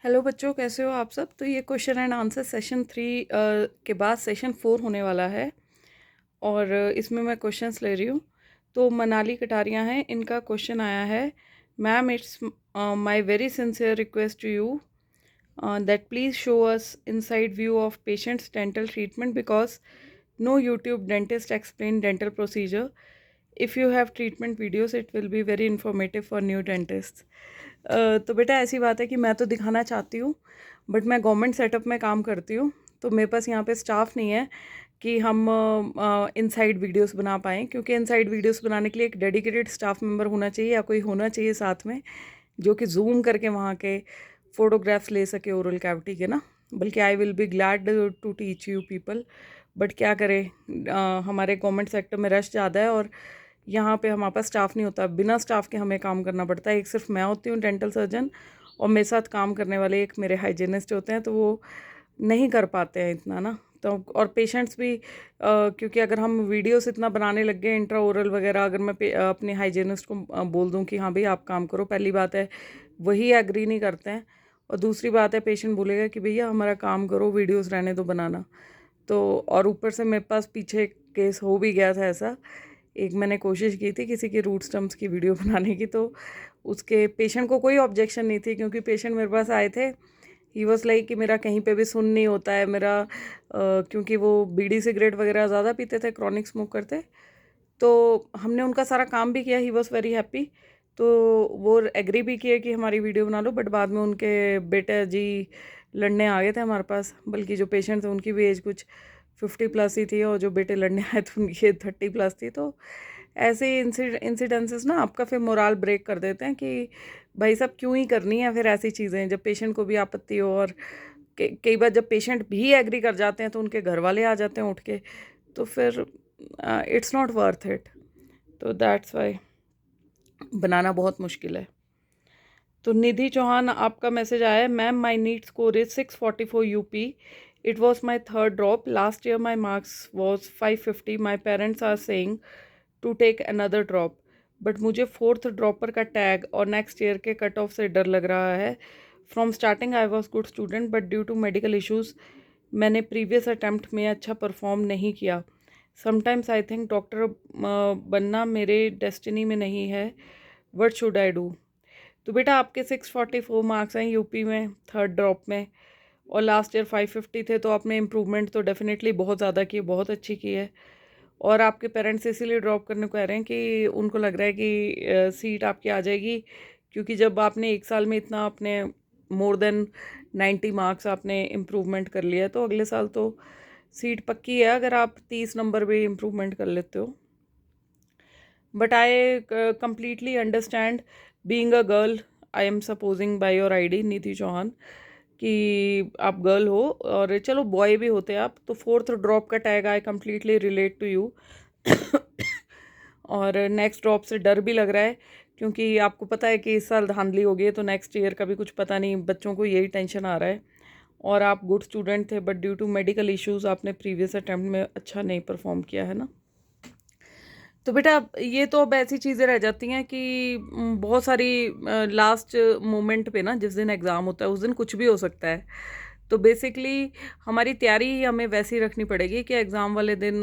Hello बच्चों, कैसे हो आप सब। तो ये क्वेश्चन एंड आंसर सेशन 3 के बाद सेशन 4 होने वाला है और इसमें मैं क्वेश्चंस ले रही हूँ। तो मनाली कटारिया हैं, इनका क्वेश्चन आया है, ma'am it's my very sincere request to you that please show us inside view of patient's dental treatment because no YouTube dentist explain dental procedure. If you have treatment videos, it will be very informative for new dentists. तो बेटा ऐसी बात है कि मैं तो दिखाना चाहती हूँ, बट मैं गवर्नमेंट सेटअप में काम करती हूँ, तो मेरे पास यहाँ पे स्टाफ नहीं है कि हम इनसाइड वीडियोस बना पाएँ, क्योंकि इनसाइड वीडियोस बनाने के लिए एक डेडिकेटेड स्टाफ मेंबर होना चाहिए या कोई होना चाहिए साथ में जो कि जूम करके वहाँ के फ़ोटोग्राफ्स ले सके ओरल कैविटी के ना। बल्कि I will be glad to teach you people, but क्या करें, हमारे गवर्नमेंट सेक्टर में रश ज़्यादा है और यहाँ पे हमारे पास स्टाफ नहीं होता। बिना स्टाफ के हमें काम करना पड़ता है। एक सिर्फ मैं होती हूँ डेंटल सर्जन, और मेरे साथ काम करने वाले एक मेरे हाइजीनिस्ट होते हैं, तो वो नहीं कर पाते हैं इतना ना। तो और पेशेंट्स भी क्योंकि अगर हम वीडियोस इतना बनाने लग गए इंट्रा ओरल वगैरह, अगर मैं अपने हाइजीनिस्ट को बोल दूं कि हाँ भाई आप काम करो, पहली बात है वही एग्री नहीं करते हैं, और दूसरी बात है पेशेंट बोलेगा कि भैया हमारा काम करो, वीडियोस रहने दो बनाना। तो और ऊपर से मेरे पास पीछे केस हो भी गया था ऐसा। एक मैंने कोशिश की थी किसी की रूट स्टम्प्स की वीडियो बनाने की, तो उसके पेशेंट को कोई ऑब्जेक्शन नहीं थी, क्योंकि पेशेंट मेरे पास आए थे, ही वॉज लाइक कि मेरा कहीं पे भी सुन नहीं होता है मेरा, क्योंकि वो बीड़ी सिगरेट वगैरह ज़्यादा पीते थे, क्रॉनिक स्मोक करते। तो हमने उनका सारा काम भी किया, ही वॉज वेरी हैप्पी। तो वो एग्री भी किए कि हमारी वीडियो बना लो, बट बाद में उनके बेटे जी लड़ने आ गए थे हमारे पास। बल्कि जो पेशेंट थे उनकी भी एज कुछ 50+ ही थी, और जो बेटे लड़ने आए थे उनकी 30+ थी। तो ऐसे इंसिडेंसेस ना आपका फिर मोराल ब्रेक कर देते हैं कि भाई साहब क्यों ही करनी है फिर ऐसी चीज़ें, जब पेशेंट को भी आपत्ति हो। और कई बार जब पेशेंट भी एग्री कर जाते हैं तो उनके घर वाले आ जाते हैं उठ के, तो फिर इट्स नॉट वर्थ इट। तो दैट्स वाई बनाना बहुत मुश्किल है। तो निधि चौहान आपका मैसेज आया है, ma'am my NEET score is 644 UP, it was my third drop, last year my marks was 550, my parents are saying to take another drop, but मुझे fourth dropper का टैग और नेक्स्ट ईयर के cut off से डर लग रहा है। From starting I was good student, but due to medical issues मैंने प्रीवियस अटैम्प्ट में अच्छा परफॉर्म नहीं किया। समटाइम्स आई थिंक डॉक्टर बनना मेरे डेस्टिनी में नहीं है, व्हाट शुड आई डू। तो बेटा आपके 644 मार्क्स हैं यूपी में थर्ड ड्रॉप में, और लास्ट ईयर 550 थे, तो आपने इम्प्रूवमेंट तो डेफिनेटली बहुत ज़्यादा की, बहुत अच्छी की है। और आपके पेरेंट्स इसीलिए ड्रॉप करने को कह रहे हैं कि उनको लग रहा है कि सीट आपकी आ जाएगी, क्योंकि जब आपने एक साल में इतना अपने मोर देन 90 मार्क्स आपने इम्प्रूवमेंट कर लिया है, तो अगले साल तो सीट पक्की है अगर आप 30 नंबर भी इम्प्रूवमेंट कर लेते हो। But I completely understand being a girl, I am supposing by your ID Nidhi Chauhan कि आप गर्ल हो, और चलो बॉय भी होते आप, तो फोर्थ ड्रॉप का tag I completely relate to you. और नेक्स्ट ड्रॉप से डर भी लग रहा है, क्योंकि आपको पता है कि इस साल धांधली हो गई है, तो नेक्स्ट ईयर का भी कुछ पता नहीं, बच्चों को यही टेंशन आ रहा है। और आप गुड स्टूडेंट थे, but due to medical issues आपने प्रीवियस अटैम्प्ट में अच्छा नहीं परफॉर्म किया है ना। तो बेटा ये तो अब ऐसी चीज़ें रह जाती हैं कि बहुत सारी लास्ट मोमेंट पे ना, जिस दिन एग्ज़ाम होता है उस दिन कुछ भी हो सकता है। तो बेसिकली हमारी तैयारी ही हमें वैसी रखनी पड़ेगी कि एग्ज़ाम वाले दिन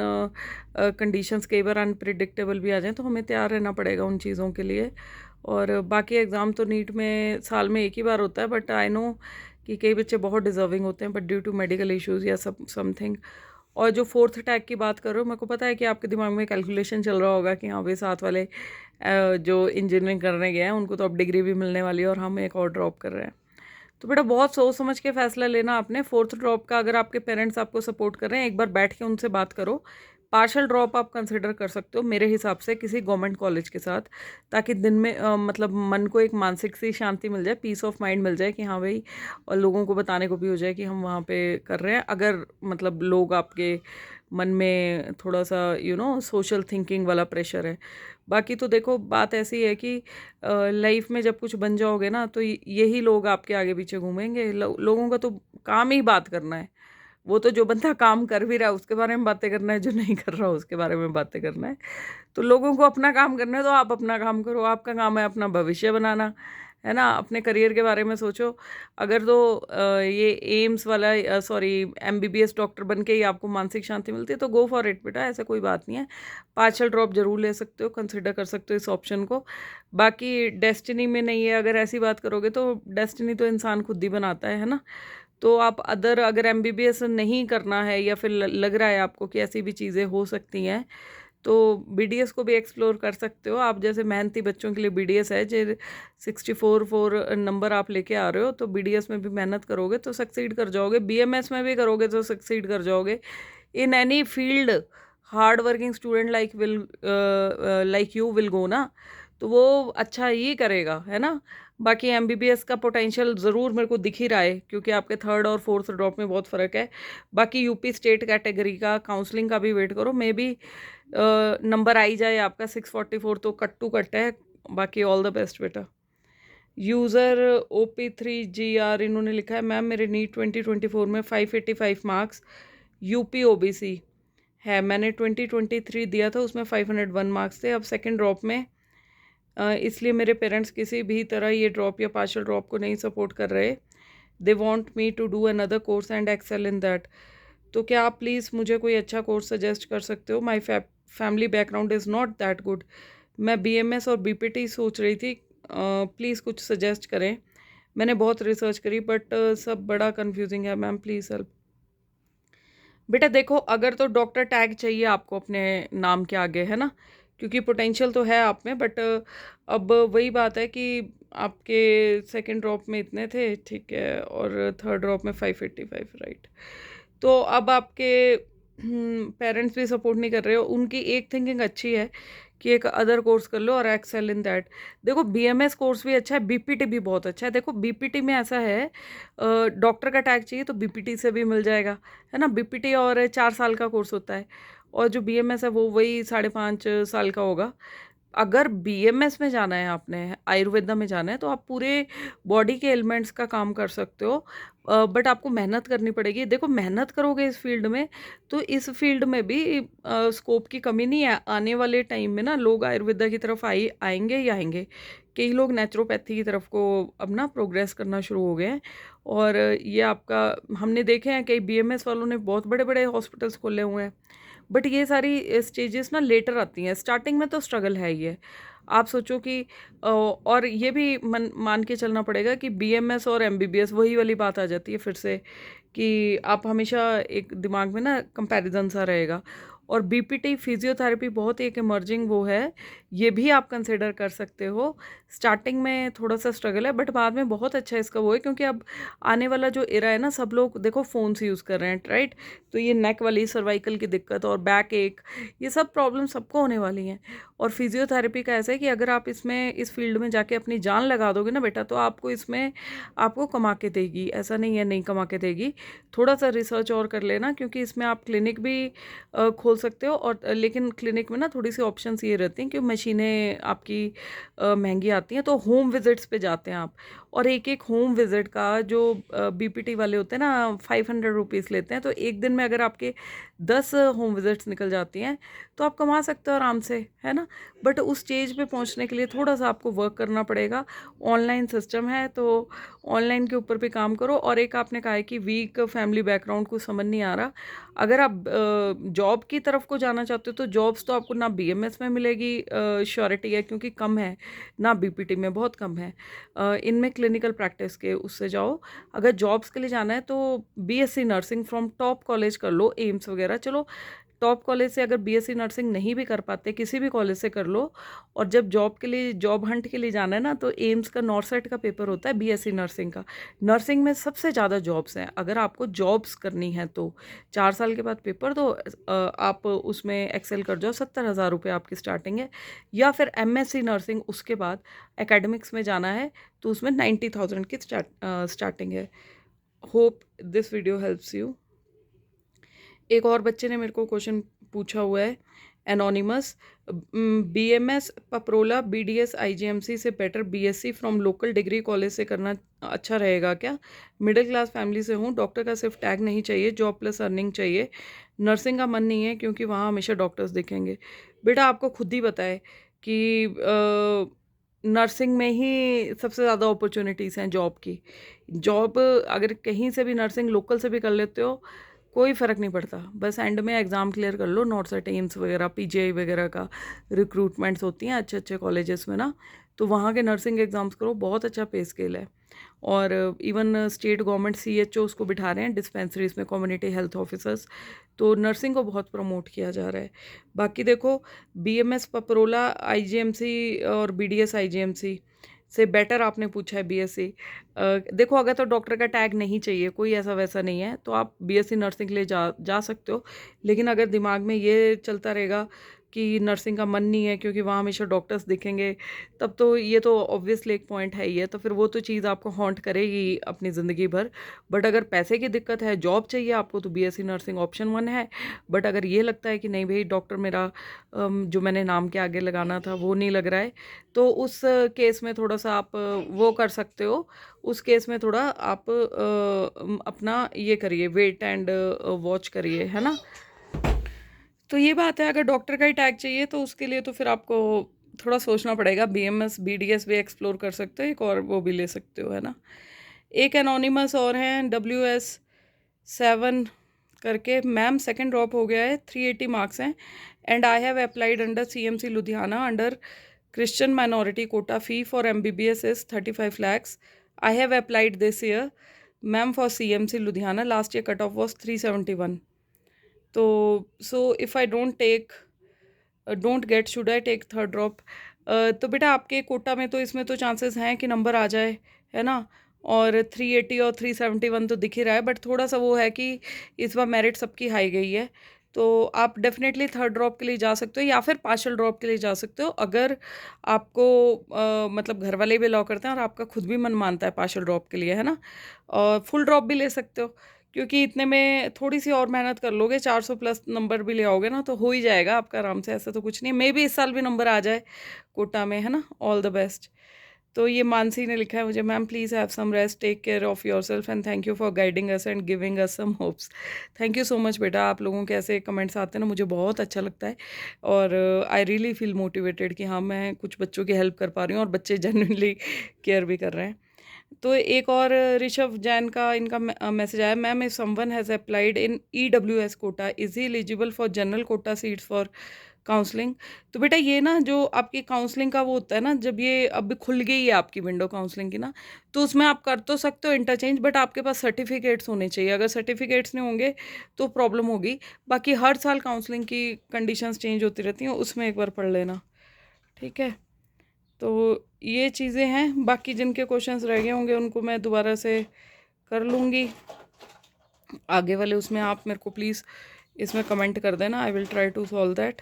कंडीशंस कई बार अनप्रिडिक्टेबल भी आ जाएं, तो हमें तैयार रहना पड़ेगा उन चीज़ों के लिए। और बाकी एग्ज़ाम तो नीट में साल में एक ही बार होता है, बट आई नो कि कई बच्चे बहुत डिज़र्विंग होते हैं, but due to medical issues या समथिंग। और जो फोर्थ टैग की बात कर रहे हो, मेरे को पता है कि आपके दिमाग में कैलकुलेशन चल रहा होगा कि हाँ भाई साथ वाले जो इंजीनियरिंग करने गए हैं उनको तो अब डिग्री भी मिलने वाली है और हम एक और ड्रॉप कर रहे हैं। तो बेटा बहुत सोच समझ के फैसला लेना आपने फोर्थ ड्रॉप का। अगर आपके पेरेंट्स आपको सपोर्ट कर रहे हैं, एक बार बैठ के उनसे बात करो। पार्शल ड्रॉप आप कंसिडर कर सकते हो मेरे हिसाब से किसी गवर्नमेंट कॉलेज के साथ, ताकि दिन में मतलब मन को एक मानसिक सी शांति मिल जाए, पीस ऑफ माइंड मिल जाए कि हाँ भाई, और लोगों को बताने को भी हो जाए कि हम वहाँ पे कर रहे हैं। अगर मतलब लोग आपके मन में थोड़ा सा सोशल थिंकिंग वाला प्रेशर है। बाकी तो देखो बात ऐसी है कि लाइफ में जब कुछ बन जाओगे ना, तो यही लोग आपके आगे पीछे घूमेंगे। लोगों का तो काम ही बात करना है। वो तो जो बंदा काम कर भी रहा है उसके बारे में बातें करना है, जो नहीं कर रहा उसके बारे में बातें करना है। तो लोगों को अपना काम करना है, तो आप अपना काम करो। आपका काम है अपना भविष्य बनाना, है ना, अपने करियर के बारे में सोचो। अगर तो ये एम्स वाला सॉरी एमबीबीएस डॉक्टर बन के ही आपको मानसिक शांति मिलती है तो गो फॉर इट बेटा, ऐसा कोई बात नहीं है। पार्शियल ड्रॉप जरूर ले सकते हो, कंसिडर कर सकते हो इस ऑप्शन को। बाकी डेस्टिनी में नहीं है, अगर ऐसी बात करोगे तो डेस्टिनी तो इंसान खुद ही बनाता है ना। तो आप अगर एमबीबीएस नहीं करना है या फिर लग रहा है आपको कि ऐसी भी चीज़ें हो सकती हैं तो बीडीएस को भी एक्सप्लोर कर सकते हो आप। जैसे मेहनती बच्चों के लिए बीडीएस है, जो 64 नंबर आप लेके आ रहे हो, तो बीडीएस में भी मेहनत करोगे तो सक्सीड कर जाओगे, बीएमएस में भी करोगे तो सक्सीड कर जाओगे। In any field hard working student like you will go ना, तो वो अच्छा ही करेगा, है ना। बाकी एमबीबीएस का पोटेंशियल ज़रूर मेरे को दिख ही रहा है, क्योंकि आपके थर्ड और फोर्थ ड्रॉप में बहुत फ़र्क है। बाकी यूपी स्टेट कैटेगरी का काउंसलिंग का भी वेट करो, मे बी नंबर आई जाए आपका 644, तो कट टू कट है। बाकी ऑल द बेस्ट बेटा। यूज़र OP3GR इन्होंने लिखा है, मैम मेरे नीट 2024 में 585 मार्क्स, यूपी ओबीसी है। मैंने 2023 दिया था, उसमें 501 मार्क्स थे। अब सेकंड ड्रॉप में इसलिए मेरे पेरेंट्स किसी भी तरह ये ड्रॉप या पार्शियल ड्रॉप को नहीं सपोर्ट कर रहे। They want me to do another course and excel in that. तो क्या आप प्लीज़ मुझे कोई अच्छा कोर्स सजेस्ट कर सकते हो? My family background is not that good. मैं बीएमएस और बीपीटी सोच रही थी, प्लीज़ कुछ सजेस्ट करें। मैंने बहुत रिसर्च करी बट सब बड़ा कंफ्यूजिंग है मैम, प्लीज़ हेल्प। बेटा देखो, अगर तो डॉक्टर टैग चाहिए आपको अपने नाम के आगे, है ना, क्योंकि पोटेंशियल तो है आप में, बट अब वही बात है कि आपके सेकंड ड्रॉप में इतने थे, ठीक है, और थर्ड ड्रॉप में 585, राइट। तो अब आपके पेरेंट्स भी सपोर्ट नहीं कर रहे हो। उनकी एक थिंकिंग अच्छी है कि एक अदर कोर्स कर लो और एक्सेल इन दैट। देखो बीएमएस कोर्स भी अच्छा है, बीपीटी भी बहुत अच्छा है। देखो बीपीटी में ऐसा है, डॉक्टर का टैग चाहिए तो बीपीटी से भी मिल जाएगा, है ना। बीपीटी और 4 साल का कोर्स होता है, और जो बीएमएस है वो वही 5.5 साल का होगा। अगर बीएमएस में जाना है, आपने आयुर्वेदा में जाना है, तो आप पूरे बॉडी के एलिमेंट्स का काम कर सकते हो, बट आपको मेहनत करनी पड़ेगी। देखो मेहनत करोगे इस फील्ड में तो इस फील्ड में भी स्कोप की कमी नहीं है। आने वाले टाइम में ना लोग आयुर्वेदा की तरफ आएंगे ही आएंगे। कई लोग नेचुरोपैथी की तरफ को अब ना प्रोग्रेस करना शुरू हो गए हैं, और ये आपका हमने देखे हैं कई बीएमएस वालों ने बहुत बड़े बड़े हॉस्पिटल्स खोले हुए हैं। बट ये सारी स्टेजेस ना लेटर आती हैं, स्टार्टिंग में तो स्ट्रगल है ही है। आप सोचो कि और ये भी मान के चलना पड़ेगा कि बीएमएस और एमबीबीएस वही वाली बात आ जाती है फिर से, कि आप हमेशा एक दिमाग में ना कंपैरिजन सा रहेगा। और बीपीटी फिजियोथेरेपी बहुत एक इमर्जिंग वो है, ये भी आप कंसिडर कर सकते हो। स्टार्टिंग में थोड़ा सा स्ट्रगल है, बट बाद में बहुत अच्छा इसका वो है, क्योंकि अब आने वाला जो एरा है ना, सब लोग देखो फ़ोन्स यूज़ कर रहे हैं, राइट। तो ये नेक वाली सर्वाइकल की दिक्कत और बैक एक, ये सब प्रॉब्लम सबको होने वाली हैं। और फिजियोथेरेपी का ऐसा है कि अगर आप इसमें इस फील्ड में जाके अपनी जान लगा दोगे ना बेटा, तो आपको इसमें आपको कमा के देगी, ऐसा नहीं है नहीं कमा के देगी। थोड़ा सा रिसर्च और कर लेना, क्योंकि इसमें आप क्लिनिक भी खोल सकते हो, और लेकिन क्लिनिक में ना थोड़ी सी ऑप्शंस ये रहती हैं कि मशीनें आपकी महंगी आती हैं, तो होम विजिट्स पे जाते हैं आप। और एक एक होम विजिट का जो बीपीटी वाले होते हैं ना, 500 रुपीज़ लेते हैं। तो एक दिन में अगर आपके 10 होम विजिट्स निकल जाती हैं तो आप कमा सकते हो आराम से, है ना। बट उस स्टेज पे पहुंचने के लिए थोड़ा सा आपको वर्क करना पड़ेगा। ऑनलाइन सिस्टम है तो ऑनलाइन के ऊपर भी काम करो। और एक आपने कहा है कि वीक फैमिली बैकग्राउंड को समझ नहीं आ रहा, अगर आप जॉब की तरफ को जाना चाहते हो तो जॉब्स तो आपको ना बीएमएस में मिलेगी, श्योरिटी है क्योंकि कम है, ना बीपीटी में बहुत कम है। इनमें क्लिनिकल प्रैक्टिस के उससे जाओ। अगर जॉब्स के लिए जाना है तो BSc nursing from top college कर लो, एम्स वगैरह। चलो टॉप कॉलेज से अगर बीएससी नर्सिंग नहीं भी कर पाते, किसी भी कॉलेज से कर लो। और जब जॉब के लिए, जॉब हंट के लिए जाना है ना, तो एम्स का नॉर्सेट का पेपर होता है बीएससी नर्सिंग का। नर्सिंग में सबसे ज़्यादा जॉब्स हैं, अगर आपको जॉब्स करनी है तो 4 साल के बाद पेपर दो, आप उसमें एक्सेल कर जाओ, 70,000 रुपये आपकी स्टार्टिंग है। या फिर एमएससी नर्सिंग उसके बाद एकेडमिक्स में जाना है तो उसमें 90,000 की स्टार्टिंग है। Hope this video helps you. एक और बच्चे ने मेरे को क्वेश्चन पूछा हुआ है, anonymous, BMS Paprola BDS IGMC से better BSc from local degree college से करना अच्छा रहेगा क्या? मिडिल क्लास फैमिली से हूँ, डॉक्टर का सिर्फ टैग नहीं चाहिए, जॉब प्लस अर्निंग चाहिए। नर्सिंग का मन नहीं है क्योंकि वहाँ हमेशा डॉक्टर्स दिखेंगे। बेटा आपको खुद ही पता है कि नर्सिंग में ही सबसे ज़्यादा अपॉर्चुनिटीज़ हैं जॉब की। जॉब अगर कहीं से भी नर्सिंग लोकल से भी कर लेते हो, कोई फ़र्क नहीं पड़ता। बस एंड में एग्ज़ाम क्लियर कर लो, नॉर्सेट, एम्स वगैरह, पीजीआई वगैरह का रिक्रूटमेंट्स होती हैं अच्छे-अच्छे कॉलेजेस में ना, तो वहाँ के नर्सिंग एग्ज़ाम्स करो, बहुत अच्छा पे स्केल है। और इवन स्टेट गवर्नमेंट सीएचओज़ को बिठा रहे हैं डिस्पेंसरीज़ में, कम्युनिटी हेल्थ ऑफिसर्स, तो नर्सिंग को बहुत प्रमोट किया जा रहा है। बाकी देखो, बीएमएस पपरोला आईजीएमसी और बीडीएस आईजीएमसी से बेटर आपने पूछा है बीएससी। देखो, अगर तो डॉक्टर का टैग नहीं चाहिए, कोई ऐसा वैसा नहीं है, तो आप बीएससी नर्सिंग के लिए जा सकते हो। लेकिन अगर दिमाग में ये चलता रहेगा कि नर्सिंग का मन नहीं है क्योंकि वहाँ हमेशा डॉक्टर्स दिखेंगे, तब तो ये तो ऑब्वियसली एक पॉइंट है ही है, तो फिर वो तो चीज़ आपको हॉन्ट करेगी अपनी ज़िंदगी भर। बट अगर पैसे की दिक्कत है, जॉब चाहिए आपको, तो बीएससी नर्सिंग ऑप्शन 1 है। बट अगर ये लगता है कि नहीं भई, डॉक्टर मेरा जो मैंने नाम के आगे लगाना था वो नहीं लग रहा है, तो उस केस में थोड़ा-सा आप वो कर सकते हो। उस केस में थोड़ा आप अपना ये करिए, वेट एंड वॉच करिए, है ना? तो ये बात है, अगर डॉक्टर का ही टैग चाहिए तो उसके लिए तो फिर आपको थोड़ा सोचना पड़ेगा। बीएमएस, बीडीएस भी एक्सप्लोर कर सकते हो, एक और वो भी ले सकते हो, है ना? एक एनोनिमस और हैं WS7 करके, मैम सेकंड ड्रॉप हो गया है, 380 मार्क्स हैं, and I have applied under CMC Ludhiana under Christian minority quota, fee for MBBS is 35 lakhs. I have applied this year, ma'am, for CMC Ludhiana. Last year cutoff was 371. तो so if I don't get, should I take third drop? तो बेटा, आपके कोटा में तो इसमें तो chances हैं कि नंबर आ जाए, है ना? और 380 और 371 तो दिख ही रहा है, बट थोड़ा सा वो है कि इस बार मेरिट सबकी हाई गई है, तो आप डेफिनेटली थर्ड ड्रॉप के लिए जा सकते हो या फिर पार्शियल ड्रॉप के लिए जा सकते हो, अगर आपको मतलब घर वाले भी अलाउ करते हैं और आपका खुद भी मन मानता है पार्शियल ड्रॉप के लिए, है ना? और फुल ड्रॉप भी ले सकते हो, क्योंकि इतने में थोड़ी सी और मेहनत कर लोगे, 400 प्लस नंबर भी ले आओगे ना, तो हो ही जाएगा आपका आराम से। ऐसा तो कुछ नहीं है, मे बी इस साल भी नंबर आ जाए कोटा में, है ना? All the best. तो ये मानसी ने लिखा है मुझे, ma'am please have some rest, take care of yourself and thank you for guiding us and giving us some hopes. Thank you so much बेटा, आप लोगों के ऐसे कमेंट्स आते हैं ना, मुझे बहुत अच्छा लगता है, और आई रियली फील मोटिवेटेड कि हाँ, मैं कुछ बच्चों की हेल्प कर पा रही हूँ और बच्चे जेन्युइनली केयर भी कर रहे हैं। तो एक और ऋषभ जैन का इनका मैसेज आया, ma'am if someone has applied in EWS quota, is he eligible for general quota seats for counselling? तो बेटा, ये ना जो आपकी काउंसलिंग का वो होता है ना, जब ये अब खुल गई है आपकी विंडो काउंसलिंग की ना, तो उसमें आप कर तो सकते हो इंटरचेंज, बट आपके पास सर्टिफिकेट्स होने चाहिए। अगर सर्टिफिकेट्स नहीं होंगे तो प्रॉब्लम होगी। बाकी हर साल काउंसलिंग की कंडीशंस चेंज होती रहती हैं, उसमें एक बार पढ़ लेना, ठीक है? तो ये चीज़ें हैं, बाकी जिनके क्वेश्चंस रह गए होंगे उनको मैं दोबारा से कर लूँगी। आगे वाले उसमें आप मेरे को प्लीज़ इसमें कमेंट कर देना, I will try to solve that.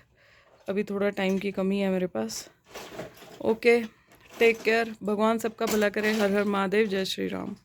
अभी थोड़ा टाइम की कमी है मेरे पास। ओके, टेक केयर, भगवान सबका भला करे। हर हर महादेव, जय श्री राम।